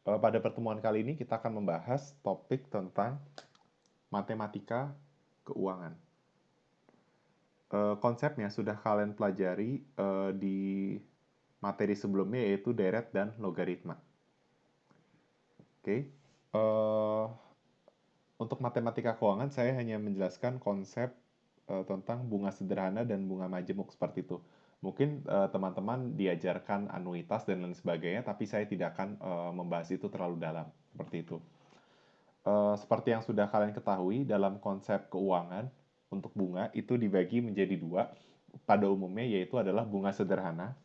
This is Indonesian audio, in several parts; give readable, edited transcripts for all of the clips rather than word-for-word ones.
Pada pertemuan kali ini kita akan membahas topik tentang matematika keuangan. Konsepnya sudah kalian pelajari di materi sebelumnya yaitu deret dan logaritma. Oke. Eh, untuk matematika keuangan saya hanya menjelaskan konsep tentang bunga sederhana dan bunga majemuk seperti itu. Mungkin teman-teman diajarkan anuitas dan lain sebagainya, tapi saya tidak akan membahas itu terlalu dalam seperti itu. Seperti yang sudah kalian ketahui, dalam konsep keuangan untuk bunga itu dibagi menjadi dua pada umumnya, yaitu adalah bunga sederhana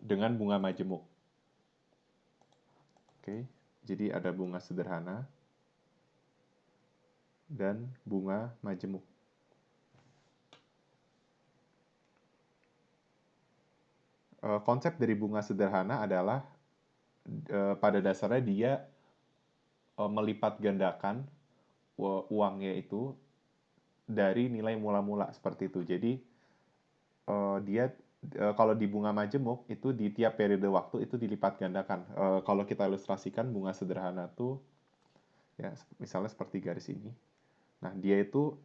dengan bunga majemuk. Oke, jadi ada bunga sederhana dan bunga majemuk. Konsep dari bunga sederhana adalah pada dasarnya dia melipat gandakan uangnya itu dari nilai mula-mula seperti itu. Jadi dia kalau di bunga majemuk itu di tiap periode waktu itu dilipat gandakan. Kalau kita ilustrasikan bunga sederhana tuh ya misalnya seperti garis ini. Nah, dia itu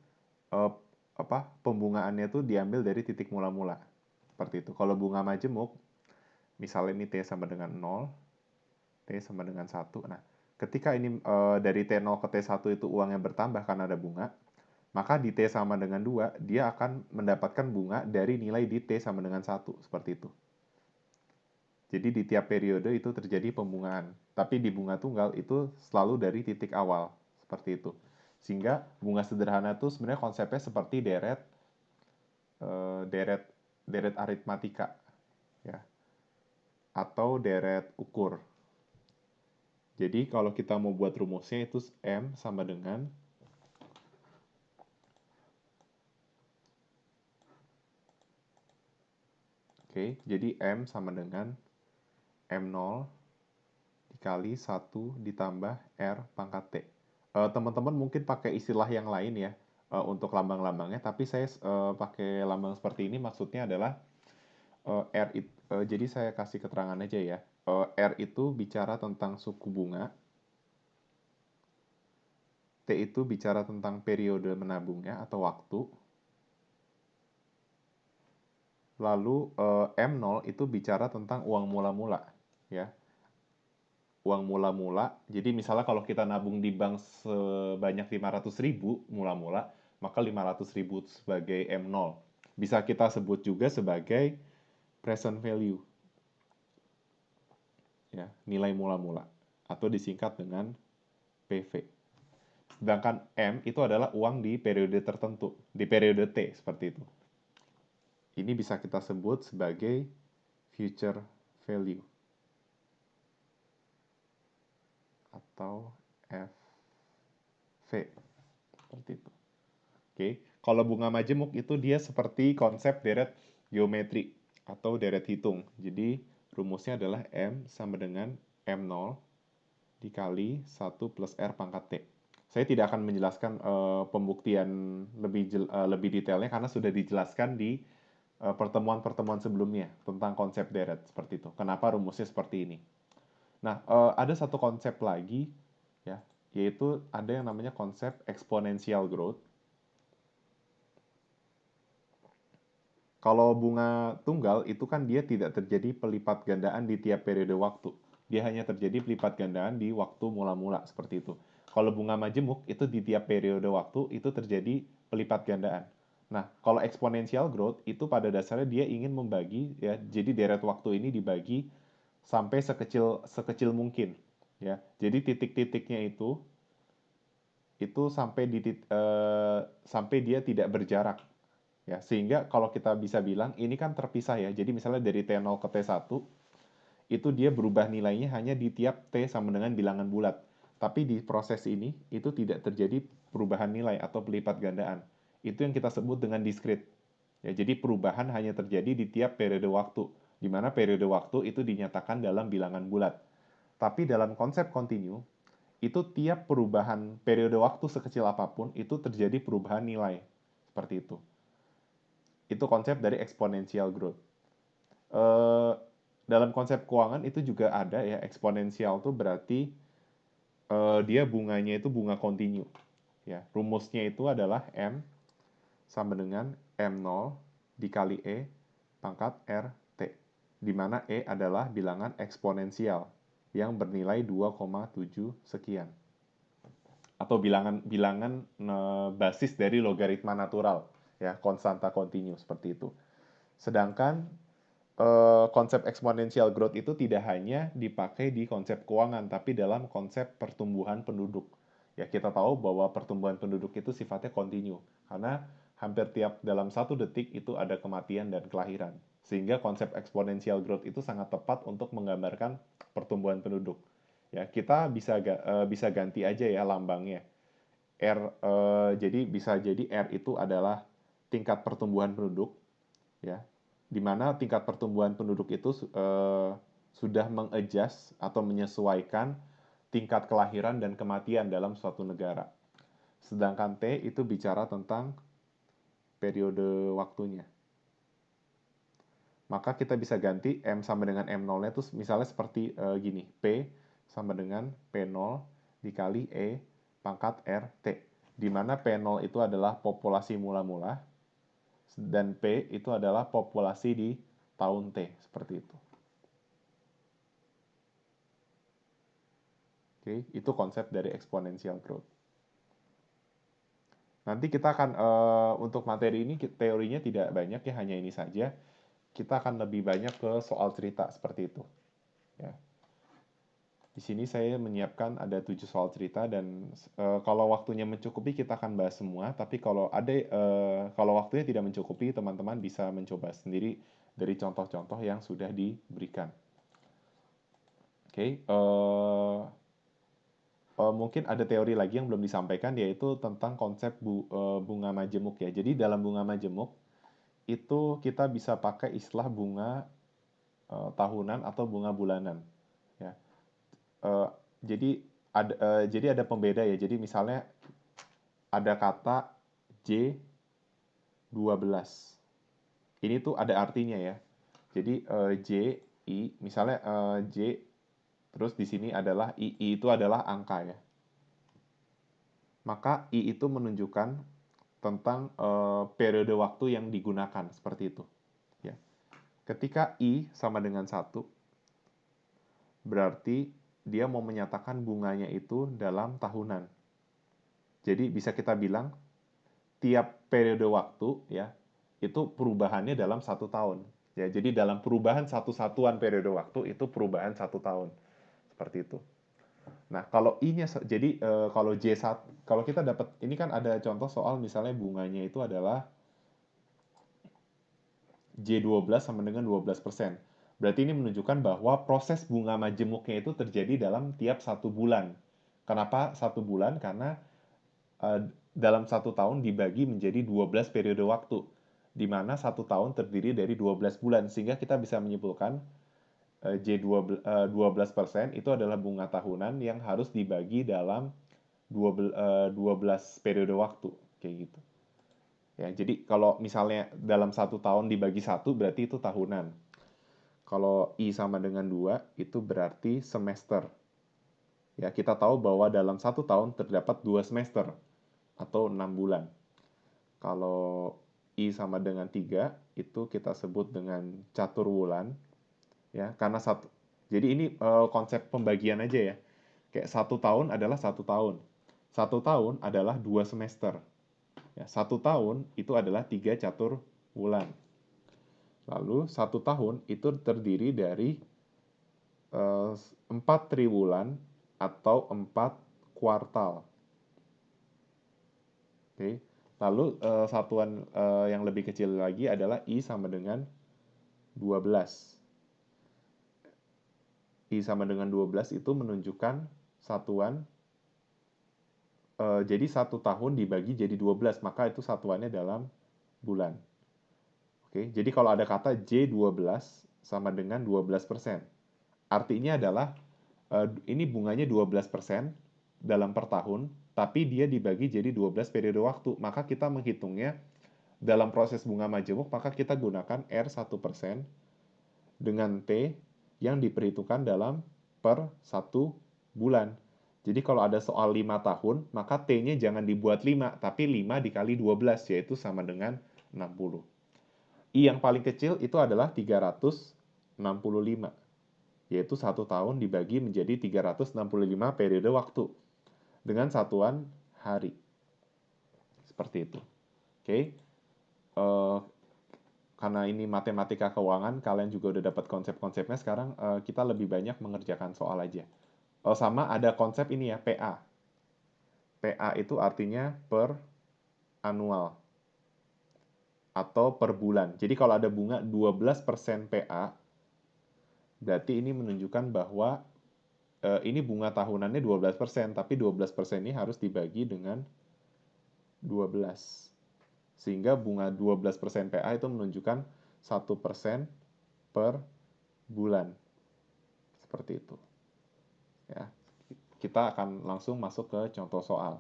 eh, pembungaannya tuh diambil dari titik mula-mula. Seperti itu. Kalau bunga majemuk misalnya ini T sama dengan 0, T sama dengan 1. Nah, ketika ini dari T0 ke T1 itu uangnya bertambah karena ada bunga, maka di T sama dengan 2, dia akan mendapatkan bunga dari nilai di T sama dengan 1. Seperti itu. Jadi di tiap periode itu terjadi pembungaan. Tapi di bunga tunggal itu selalu dari titik awal. Seperti itu. Sehingga bunga sederhana itu sebenarnya konsepnya seperti deret deret deret aritmatika ya atau deret ukur. Jadi kalau kita mau buat rumusnya itu M sama dengan jadi M sama dengan M0 dikali 1 ditambah R pangkat T. Teman-teman mungkin pakai istilah yang lain ya untuk lambang-lambangnya, tapi saya pakai lambang seperti ini maksudnya adalah jadi saya kasih keterangan aja ya. R itu bicara tentang suku bunga, T itu bicara tentang periode menabungnya atau waktu, lalu M0 itu bicara tentang uang mula-mula ya. Uang mula-mula. Jadi misalnya kalau kita nabung di bank sebanyak 500.000 mula-mula, maka 500.000 sebagai M0. Bisa kita sebut juga sebagai present value. Ya, nilai mula-mula atau disingkat dengan PV. Sedangkan M itu adalah uang di periode tertentu, di periode T seperti itu. Ini bisa kita sebut sebagai future value atau FV seperti itu. Oke, kalau bunga majemuk itu dia seperti konsep deret geometri atau deret hitung. Jadi rumusnya adalah M sama dengan M0 dikali 1 plus R pangkat T. Saya tidak akan menjelaskan pembuktian lebih detailnya karena sudah dijelaskan di pertemuan-pertemuan sebelumnya tentang konsep deret seperti itu. Kenapa rumusnya seperti ini? Nah, ada satu konsep lagi ya, yaitu ada yang namanya konsep exponential growth. Kalau bunga tunggal itu kan dia tidak terjadi pelipat gandaan di tiap periode waktu. Dia hanya terjadi pelipat gandaan di waktu mula-mula seperti itu. Kalau bunga majemuk itu di tiap periode waktu itu terjadi pelipat gandaan. Nah, kalau exponential growth itu pada dasarnya dia ingin membagi ya, jadi deret waktu ini dibagi sampai sekecil sekecil mungkin ya. Jadi titik-titiknya itu sampai dia tidak berjarak ya, sehingga kalau kita bisa bilang ini kan terpisah ya. Jadi misalnya dari T0 ke T1 itu dia berubah nilainya hanya di tiap T sama dengan bilangan bulat. Tapi di proses ini itu tidak terjadi perubahan nilai atau pelipat gandaan. Itu yang kita sebut dengan diskrit. Ya, jadi perubahan hanya terjadi di tiap periode waktu, di mana periode waktu itu dinyatakan dalam bilangan bulat. Tapi dalam konsep kontinu, itu tiap perubahan periode waktu sekecil apapun itu terjadi perubahan nilai. Seperti itu. Itu konsep dari exponential growth. Eh, dalam konsep keuangan itu juga ada ya, eksponensial tuh berarti dia bunganya itu bunga kontinu. Ya, rumusnya itu adalah M sama dengan M0 dikali E pangkat RT, di mana E adalah bilangan eksponensial yang bernilai 2,7 sekian. Atau bilangan basis dari logaritma natural, ya, konstanta kontinu seperti itu. Sedangkan konsep exponential growth itu tidak hanya dipakai di konsep keuangan, tapi dalam konsep pertumbuhan penduduk. Ya, kita tahu bahwa pertumbuhan penduduk itu sifatnya kontinu, karena hampir tiap dalam 1 detik itu ada kematian dan kelahiran. Sehingga konsep exponential growth itu sangat tepat untuk menggambarkan pertumbuhan penduduk. Ya, kita bisa ganti aja ya lambangnya. R jadi bisa jadi R itu adalah tingkat pertumbuhan penduduk, ya, di mana tingkat pertumbuhan penduduk itu sudah mengadjust atau menyesuaikan tingkat kelahiran dan kematian dalam suatu negara. Sedangkan T itu bicara tentang periode waktunya. Maka kita bisa ganti M sama dengan M0-nya itu misalnya seperti gini, P sama dengan P0 dikali E pangkat RT, di mana P0 itu adalah populasi mula-mula, dan P itu adalah populasi di tahun T, seperti itu. Oke, itu konsep dari exponential growth. Nanti kita akan, untuk materi ini, teorinya tidak banyak ya, hanya ini saja. Kita akan lebih banyak ke soal cerita, seperti itu. Ya. Di sini saya menyiapkan ada 7 soal cerita, dan kalau waktunya mencukupi kita akan bahas semua, tapi kalau waktunya tidak mencukupi, teman-teman bisa mencoba sendiri dari contoh-contoh yang sudah diberikan. Oke, mungkin ada teori lagi yang belum disampaikan, yaitu tentang konsep bunga majemuk ya. Jadi dalam bunga majemuk itu kita bisa pakai istilah bunga tahunan atau bunga bulanan. Ya. Eh, jadi ada pembeda ya. Jadi misalnya ada kata J12. Ini tuh ada artinya ya. Jadi J, I, misalnya J, terus di sini adalah I itu adalah angka ya. Maka I itu menunjukkan tentang periode waktu yang digunakan, seperti itu. Ya. Ketika I sama dengan 1, berarti dia mau menyatakan bunganya itu dalam tahunan. Jadi bisa kita bilang tiap periode waktu ya itu perubahannya dalam 1 tahun. Ya, jadi dalam perubahan satu satuan periode waktu itu perubahan 1 tahun. Seperti itu. Nah, kalau I-nya jadi kalau J1, kalau kita dapat ini kan ada contoh soal misalnya bunganya itu adalah J12 sama dengan 12%. Berarti ini menunjukkan bahwa proses bunga majemuknya itu terjadi dalam tiap 1 bulan. Kenapa 1 bulan? Karena dalam 1 tahun dibagi menjadi 12 periode waktu, di mana 1 tahun terdiri dari 12 bulan, sehingga kita bisa menyimpulkan J12% itu adalah bunga tahunan yang harus dibagi dalam 12 periode waktu, kayak gitu. Ya, jadi kalau misalnya dalam 1 tahun dibagi 1 berarti itu tahunan. Kalau I sama dengan 2 itu berarti semester. Ya, kita tahu bahwa dalam 1 tahun terdapat 2 semester atau 6 bulan. Kalau I sama dengan 3 itu kita sebut dengan catur wulan. Ya, karena jadi ini konsep pembagian aja ya. Kayak 1 tahun adalah 1 tahun. 1 tahun adalah 2 semester. Ya, 1 tahun itu adalah 3 catur wulan. Lalu 1 tahun itu terdiri dari 4 triwulan atau 4 kuartal. Oke. Lalu satuan yang lebih kecil lagi adalah I sama dengan 12. I sama dengan 12 itu menunjukkan satuan, jadi 1 tahun dibagi jadi 12, maka itu satuannya dalam bulan. Oke, jadi kalau ada kata J12 sama dengan 12%, artinya adalah ini bunganya 12% dalam per tahun, tapi dia dibagi jadi 12 periode waktu. Maka kita menghitungnya dalam proses bunga majemuk, maka kita gunakan R 1% dengan T yang diperhitungkan dalam per 1 bulan. Jadi kalau ada soal 5 tahun, maka T-nya jangan dibuat 5, tapi 5 dikali 12, yaitu sama dengan 60. I yang paling kecil itu adalah 365, yaitu 1 tahun dibagi menjadi 365 periode waktu, dengan satuan hari. Seperti itu. Oke. Karena ini matematika keuangan, kalian juga udah dapat konsep-konsepnya. Sekarang kita lebih banyak mengerjakan soal aja. Sama ada konsep ini ya, PA. PA itu artinya per annual atau per bulan. Jadi kalau ada bunga 12% PA, berarti ini menunjukkan bahwa ini bunga tahunannya 12%, tapi 12% ini harus dibagi dengan 12. Sehingga bunga 12% PA itu menunjukkan 1% per bulan. Seperti itu. Ya. Kita akan langsung masuk ke contoh soal.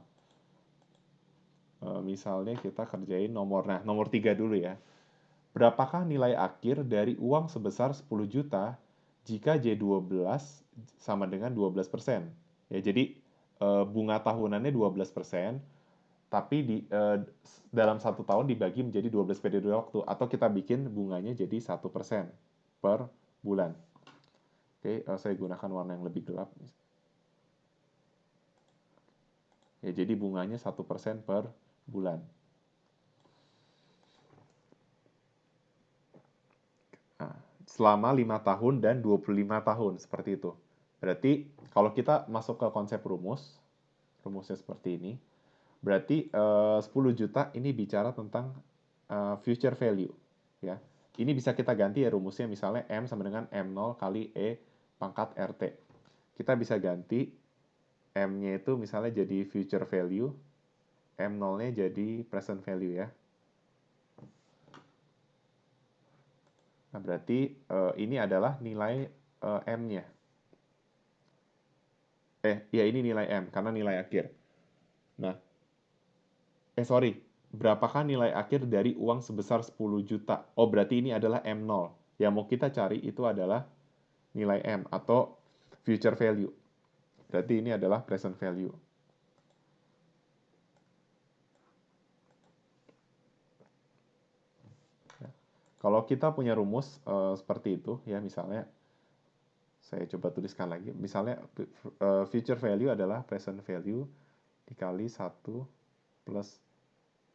Misalnya kita kerjain nomor 3 dulu ya. Berapakah nilai akhir dari uang sebesar 10 juta jika J12 sama dengan 12%? Ya, jadi bunga tahunannya 12%, tapi dalam 1 tahun dibagi menjadi 12 periode waktu, atau kita bikin bunganya jadi 1% per bulan. Oke, saya gunakan warna yang lebih gelap. Ya, jadi bunganya 1% per bulan. Nah, selama 5 tahun dan 25 tahun, seperti itu. Berarti kalau kita masuk ke konsep rumusnya seperti ini. Berarti 10 juta ini bicara tentang future value, ya. Ini bisa kita ganti ya rumusnya, misalnya M sama dengan M0 kali E pangkat RT. Kita bisa ganti M-nya itu misalnya jadi future value, M0-nya jadi present value ya. Nah, berarti ini adalah nilai M-nya. Ya ini nilai M, karena nilai akhir. Nah, sorry, berapakah nilai akhir dari uang sebesar 10 juta? Oh, berarti ini adalah M0. Yang mau kita cari itu adalah nilai M atau future value. Berarti ini adalah present value. Ya. Kalau kita punya rumus seperti itu, ya misalnya, saya coba tuliskan lagi. Misalnya, future value adalah present value dikali 1 plus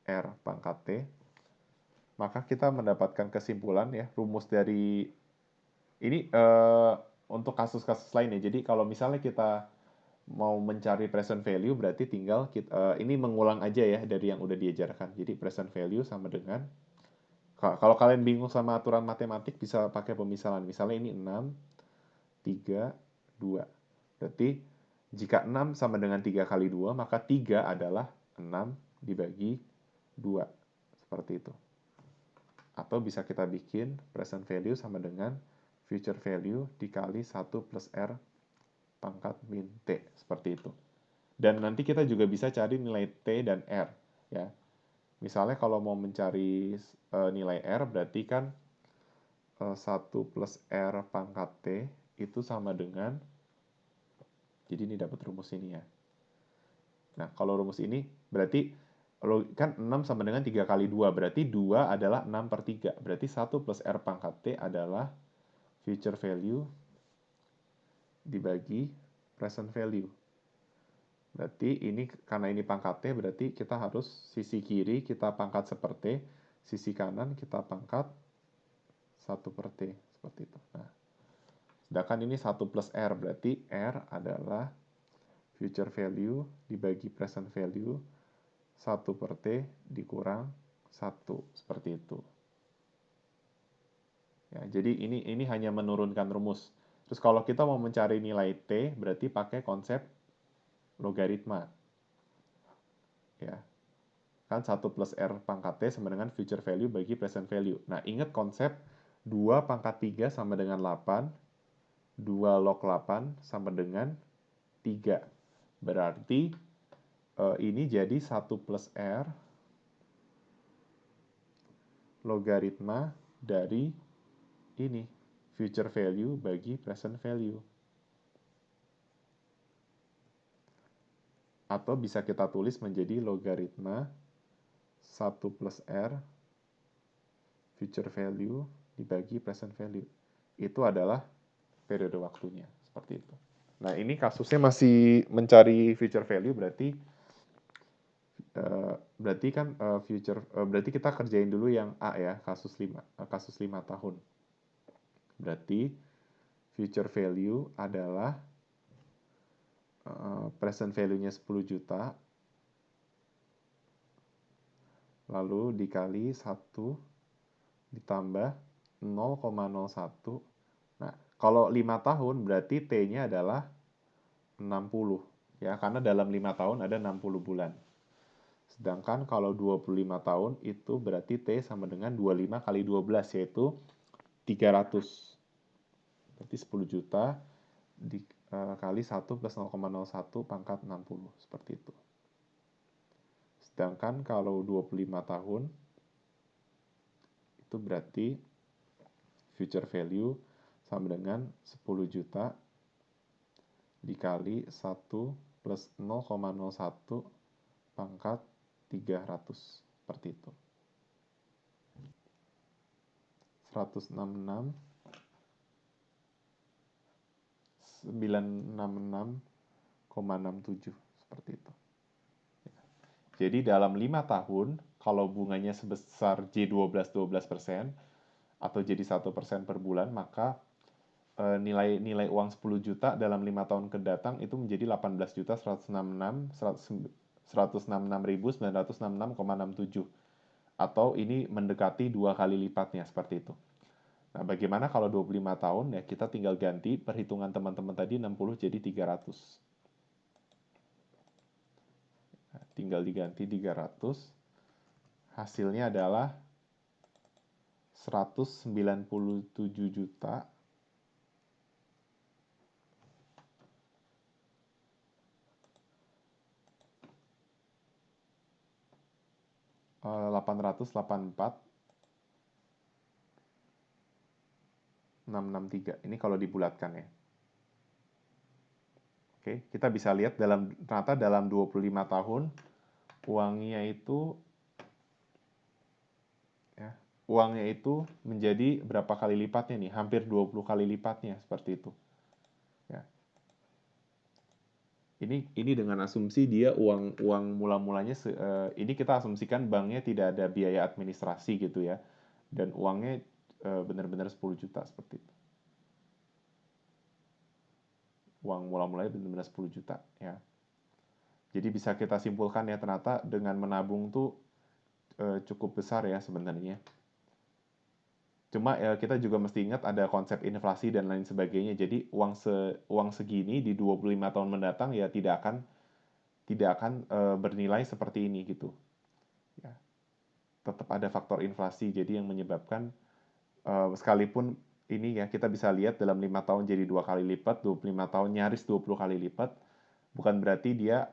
R pangkat T. Maka kita mendapatkan kesimpulan ya, rumus dari ini untuk kasus-kasus lain ya. Jadi kalau misalnya kita mau mencari present value, berarti tinggal kita, ini mengulang aja ya dari yang udah diajarkan. Jadi present value sama dengan, kalau kalian bingung sama aturan matematik bisa pakai pemisalan. Misalnya ini 6, 3, 2. Berarti jika 6 sama dengan 3 kali 2, maka 3 adalah 6 dibagi 2. Seperti itu. Atau bisa kita bikin present value sama dengan future value dikali 1 plus R pangkat min T. Seperti itu. Dan nanti kita juga bisa cari nilai T dan R. Ya. Misalnya kalau mau mencari nilai R, berarti kan 1 plus R pangkat T itu sama dengan, jadi ini dapat rumus ini ya. Nah, kalau rumus ini berarti kan 6 sama dengan 3 kali 2, berarti 2 adalah 6 per 3. Berarti 1 plus R pangkat T adalah future value dibagi present value. Berarti ini, karena ini pangkat T, berarti kita harus sisi kiri kita pangkat seperti, sisi kanan kita pangkat 1 per T. Seperti itu. Nah, sedangkan ini 1 plus R, berarti R adalah future value dibagi present value 1 per T dikurang 1, seperti itu. Ya, jadi ini hanya menurunkan rumus. Terus kalau kita mau mencari nilai T, berarti pakai konsep logaritma. Ya. Kan 1 plus R pangkat T sama dengan future value bagi present value. Nah, ingat konsep 2 pangkat 3 sama dengan 8, 2 log 8 sama dengan 3. Berarti ini jadi 1 plus R logaritma dari ini. future value bagi present value. Atau bisa kita tulis menjadi logaritma 1 plus R future value dibagi present value. Itu adalah periode waktunya, seperti itu. Nah, ini kasusnya masih mencari future value, berarti kan berarti kita kerjain dulu yang A ya, kasus 5 tahun. Berarti future value adalah present value-nya 10 juta, lalu dikali 1 ditambah 0,01. Nah, kalau 5 tahun berarti T-nya adalah 60. Ya, karena dalam 5 tahun ada 60 bulan. Sedangkan kalau 25 tahun itu berarti T sama dengan 25 kali 12, yaitu 300. Berarti 10 juta kali 1 plus 0,01 pangkat 60, seperti itu. Sedangkan kalau 25 tahun, itu berarti future value sama dengan 10 juta dikali 1 plus 0,01 pangkat 300, seperti itu. 966,67, seperti itu. Jadi dalam 5 tahun, kalau bunganya sebesar J12-12% atau jadi 1% per bulan, maka nilai uang 10 juta dalam 5 tahun kedatang itu menjadi 18.166.966,67, atau ini mendekati 2 kali lipatnya, seperti itu. Nah, bagaimana kalau 25 tahun? Ya, kita tinggal ganti perhitungan teman-teman tadi 60 jadi 300. Nah, tinggal diganti 300. Hasilnya adalah 197 juta 884.663. Ini kalau dibulatkan ya. Oke, kita bisa lihat ternyata dalam 25 tahun uangnya itu menjadi berapa kali lipatnya nih? Hampir 20 kali lipatnya, seperti itu. Ya. Ini dengan asumsi dia uang mula-mulanya ini kita asumsikan banknya tidak ada biaya administrasi gitu ya. Dan uangnya benar-benar 10 juta, seperti itu. Uang mula-mulanya benar-benar 10 juta ya. Jadi bisa kita simpulkan ya, ternyata dengan menabung tuh cukup besar ya sebenarnya. Cuma ya kita juga mesti ingat ada konsep inflasi dan lain sebagainya. Jadi uang segini di 25 tahun mendatang ya tidak akan bernilai seperti ini gitu. Ya. Tetap ada faktor inflasi, jadi yang menyebabkan sekalipun ini ya kita bisa lihat dalam 5 tahun jadi 2 kali lipat, 25 tahun nyaris 20 kali lipat, bukan berarti dia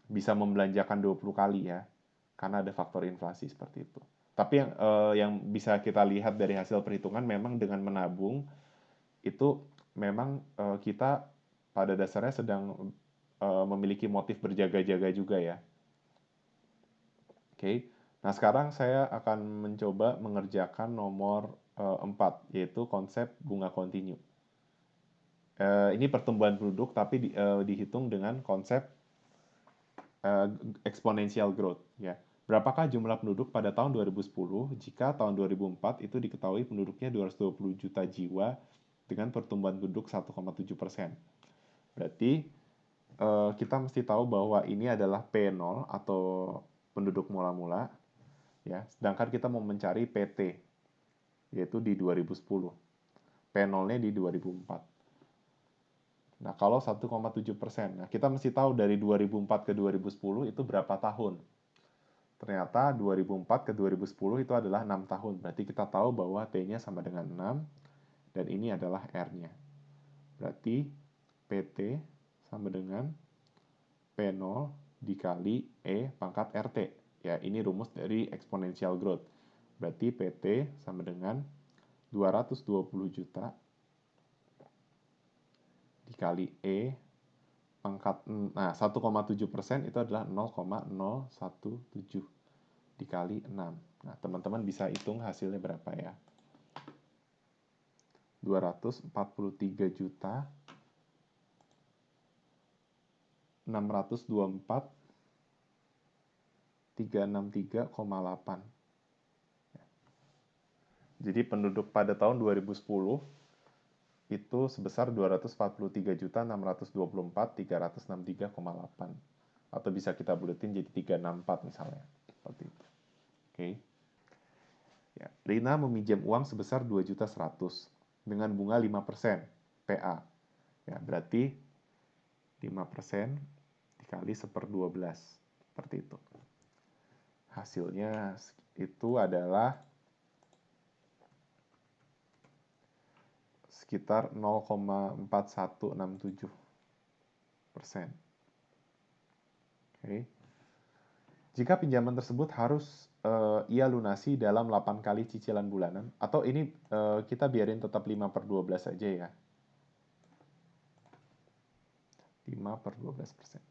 bisa membelanjakan 20 kali ya, karena ada faktor inflasi seperti itu. Tapi yang bisa kita lihat dari hasil perhitungan memang dengan menabung itu memang kita pada dasarnya sedang memiliki motif berjaga-jaga juga ya. Oke. Nah, sekarang saya akan mencoba mengerjakan nomor 4, yaitu konsep bunga kontinu. Ini pertumbuhan penduduk tapi dihitung dengan konsep exponential growth ya. Berapakah jumlah penduduk pada tahun 2010 jika tahun 2004 itu diketahui penduduknya 220 juta jiwa dengan pertumbuhan penduduk 1,7%. Berarti kita mesti tahu bahwa ini adalah P0 atau penduduk mula-mula ya. Sedangkan kita mau mencari PT yaitu di 2010. P0-nya di 2004. Nah, kalau 1,7%. Nah, kita mesti tahu dari 2004 ke 2010 itu berapa tahun. Ternyata 2004 ke 2010 itu adalah 6 tahun. Berarti kita tahu bahwa T-nya sama dengan 6 dan ini adalah R-nya. Berarti PT sama dengan P0 dikali E pangkat RT. Ya, ini rumus dari exponential growth. Berarti PT sama dengan 220 juta dikali E pangkat, nah 1,7% itu adalah 0,017 dikali 6. Nah, teman-teman bisa hitung hasilnya berapa ya. 243 juta 624 363,8. Jadi penduduk pada tahun 2010 itu sebesar 243.624.363,8. Atau bisa kita buletin jadi 364 misalnya. Seperti itu. Oke. Ya, Rina meminjam uang sebesar 2.100.000 dengan bunga 5% PA. Ya, berarti 5% dikali 1/12. Seperti itu. Hasilnya itu adalah sekitar 0,4167%. Oke. Jika pinjaman tersebut harus ia lunasi dalam 8 kali cicilan bulanan, atau ini kita biarin tetap 5/12 saja ya. 5/12%.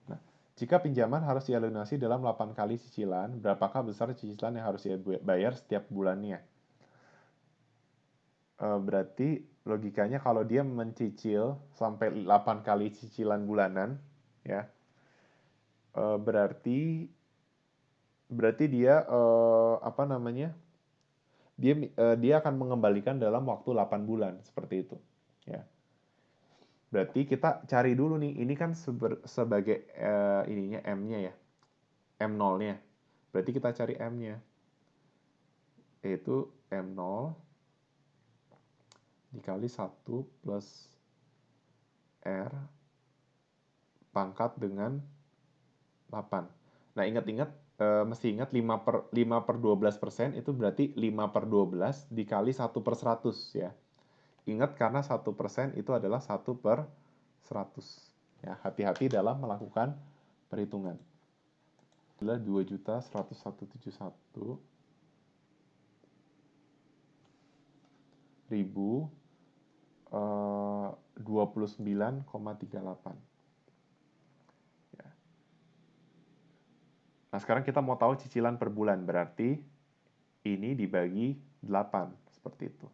Nah, jika pinjaman harus ia lunasi dalam 8 kali cicilan, berapakah besar cicilan yang harus ia bayar setiap bulannya? Berarti logikanya kalau dia mencicil sampai 8 kali cicilan bulanan, ya, berarti dia apa namanya? Dia akan mengembalikan dalam waktu 8 bulan seperti itu, ya. Berarti kita cari dulu nih, ini kan sebagai ininya M-nya ya. M0-nya. Berarti kita cari M-nya. Yaitu M0 dikali 1 plus R pangkat dengan 8. Nah, ingat-ingat, mesti ingat 5/12% itu berarti 5/12 dikali 1/100 ya. Ingat karena 1% itu adalah 1/100. Ya, hati-hati dalam melakukan perhitungan. Adalah 2.101.071 ribu 29,38. Ya. Nah, sekarang kita mau tahu cicilan per bulan, berarti ini dibagi 8, seperti itu.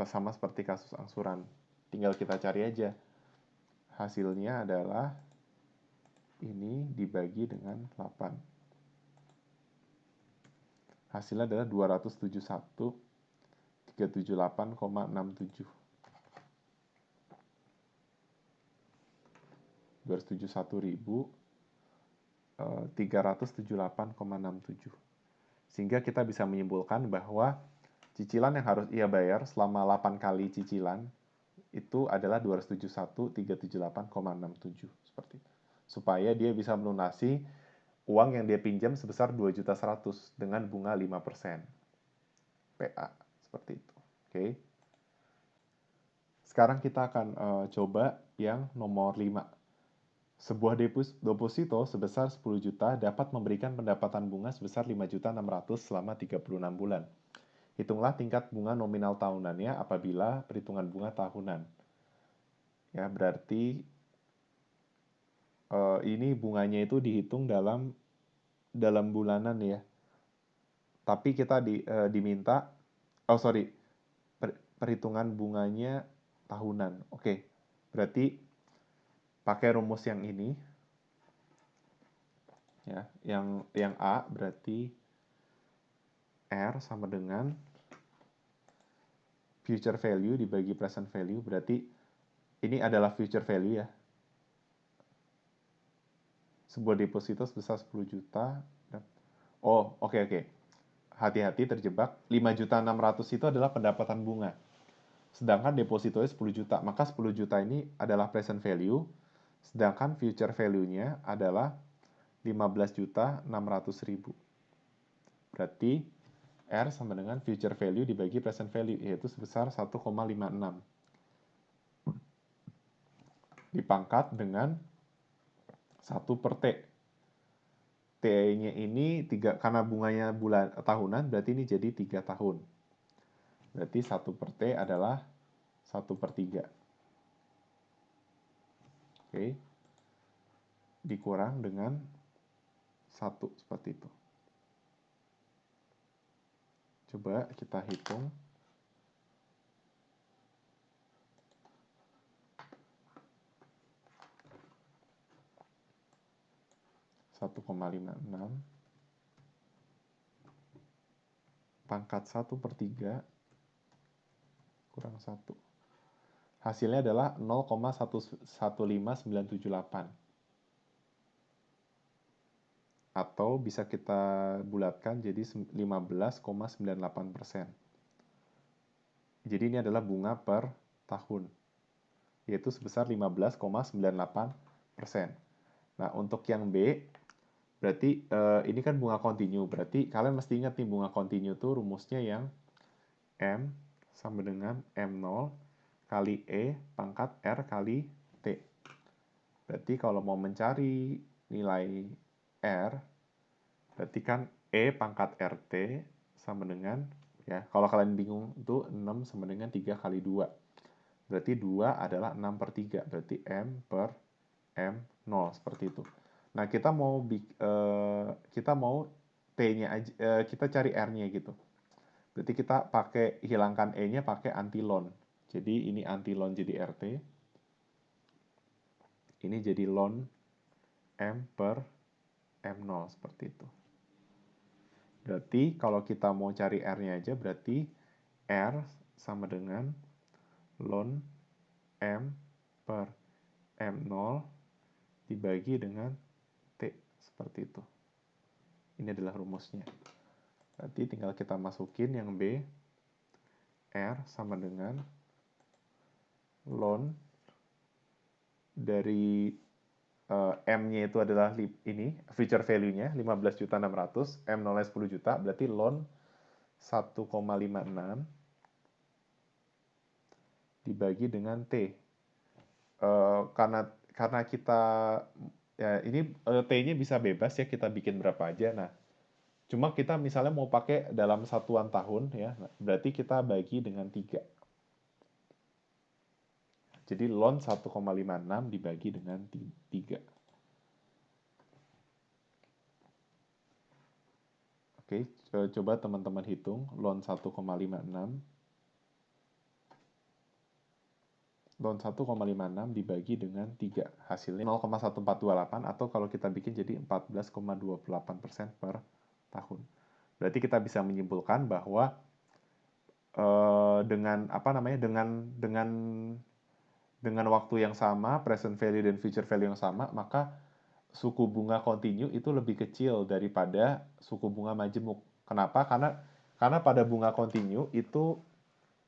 Sama seperti kasus angsuran. Tinggal kita cari aja. Hasilnya adalah ini dibagi dengan 8. Hasilnya adalah 271.378,67. 271.378,67. Sehingga kita bisa menyimpulkan bahwa cicilan yang harus ia bayar selama 8 kali cicilan itu adalah 271.378,67 seperti itu. Supaya dia bisa melunasi uang yang dia pinjam sebesar 2.100.000 dengan bunga 5% PA seperti itu. Oke. Sekarang kita akan coba yang nomor 5. Sebuah deposito sebesar 10 juta dapat memberikan pendapatan bunga sebesar 5.600.000 selama 36 bulan. Hitunglah tingkat bunga nominal tahunannya apabila perhitungan bunga tahunan. Ya, berarti ini bunganya itu dihitung dalam bulanan ya. Tapi kita diminta, perhitungan bunganya tahunan. Oke, berarti pakai rumus yang ini, ya, yang A berarti R sama dengan future value dibagi present value, berarti ini adalah future value ya. Sebuah deposito sebesar 10 juta. Oh, oke. Hati-hati terjebak. 5.600.000 itu adalah pendapatan bunga. Sedangkan depositonya 10 juta. Maka 10 juta ini adalah present value. Sedangkan future value-nya adalah 15.600.000. Berarti R sama dengan future value dibagi present value, yaitu sebesar 1,56. Dipangkat dengan 1/T. T-nya ini 3, karena bunganya tahunan, berarti ini jadi 3 tahun. Berarti 1 per T adalah 1 per 3. Oke. Dikurang dengan 1, seperti itu. Coba kita hitung. 1,56 pangkat 1 per 3 kurang 1. Hasilnya adalah 0,115978. Atau bisa kita bulatkan jadi 15,98%. Jadi ini adalah bunga per tahun, yaitu sebesar 15,98%. Nah, untuk yang B, berarti ini kan bunga kontinu. Berarti kalian mesti ingat nih, bunga kontinu itu rumusnya yang M sama dengan M0 kali E pangkat R kali T. Berarti kalau mau mencari nilai R, berarti kan E pangkat RT sama dengan, ya kalau kalian bingung itu 6 sama dengan 3 kali 2. Berarti 2 adalah 6 per 3. Berarti M per M0, seperti itu. Nah, kita mau T-nya aja, kita cari R-nya gitu. Berarti kita pakai hilangkan E-nya pakai antilon. Jadi ini antilon jadi RT. Ini jadi ln M per M0, seperti itu. Berarti kalau kita mau cari R-nya aja, berarti R sama dengan ln M per M0 dibagi dengan T, seperti itu. Ini adalah rumusnya. Berarti tinggal kita masukin yang B, R sama dengan ln dari M-nya itu adalah ini, future value-nya 15.600.000, M0-nya 10 juta, berarti ln 1,56 dibagi dengan T. Karena kita, ya ini T-nya bisa bebas ya, kita bikin berapa aja. Nah, cuma kita misalnya mau pakai dalam satuan tahun ya, berarti kita bagi dengan 3. Jadi ln 1,56 dibagi dengan 3. Oke, coba teman-teman hitung ln 1,56. Ln 1,56 dibagi dengan 3. Hasilnya 0,1428, atau kalau kita bikin jadi 14,28% per tahun. Berarti kita bisa menyimpulkan bahwa dengan apa namanya, dengan waktu yang sama, present value dan future value yang sama, maka suku bunga kontinu itu lebih kecil daripada suku bunga majemuk. Kenapa? Karena pada bunga kontinu itu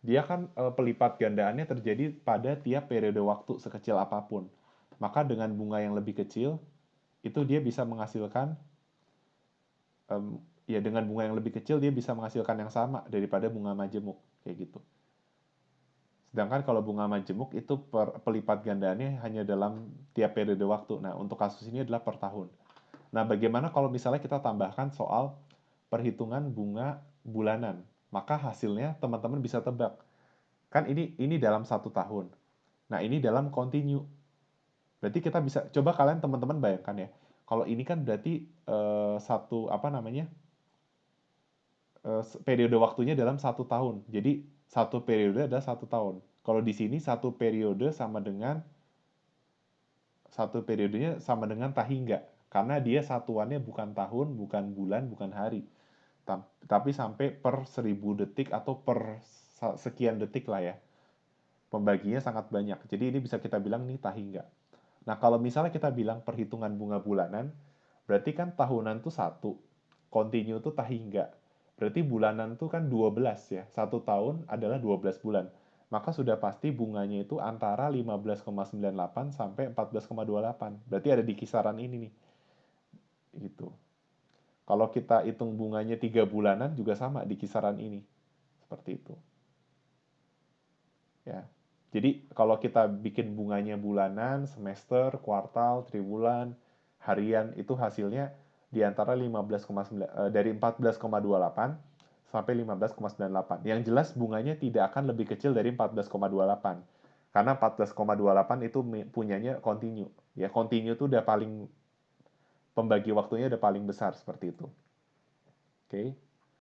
dia kan pelipat gandaannya terjadi pada tiap periode waktu sekecil apapun. Maka dengan bunga yang lebih kecil, itu dia bisa menghasilkan, ya dengan bunga yang lebih kecil dia bisa menghasilkan yang sama daripada bunga majemuk, kayak gitu. Sedangkan kalau bunga majemuk itu pelipat gandaannya hanya dalam tiap periode waktu. Nah, untuk kasus ini adalah per tahun. Nah, bagaimana kalau misalnya kita tambahkan soal perhitungan bunga bulanan? Maka hasilnya teman-teman bisa tebak. Kan ini dalam 1 tahun. Nah, ini dalam continue. Berarti kita bisa, coba kalian teman-teman bayangkan ya. Kalau ini kan berarti satu, apa namanya, periode waktunya dalam 1 tahun. Jadi, satu periode adalah 1 tahun. Kalau di sini satu periodenya sama dengan tahingga. Karena dia satuannya bukan tahun, bukan bulan, bukan hari. Tapi sampai per 1000 detik atau per sekian detik lah ya. Pembaginya sangat banyak. Jadi ini bisa kita bilang nih tahingga. Nah, kalau misalnya kita bilang perhitungan bunga bulanan, berarti kan tahunan tuh 1, continue tuh tahingga. Berarti bulanan tuh kan 12 ya. 1 tahun adalah 12 bulan. Maka sudah pasti bunganya itu antara 15,98 sampai 14,28. Berarti ada di kisaran ini nih. Gitu. Kalau kita hitung bunganya 3 bulanan juga sama di kisaran ini. Seperti itu. Ya. Jadi kalau kita bikin bunganya bulanan, semester, kuartal, triwulan, harian, itu hasilnya di antara 15,9 dari 14,28 sampai 15,98. Yang jelas bunganya tidak akan lebih kecil dari 14,28. Karena 14,28 itu punyanya continue. Ya, continue itu udah paling pembagi waktunya udah paling besar seperti itu. Oke.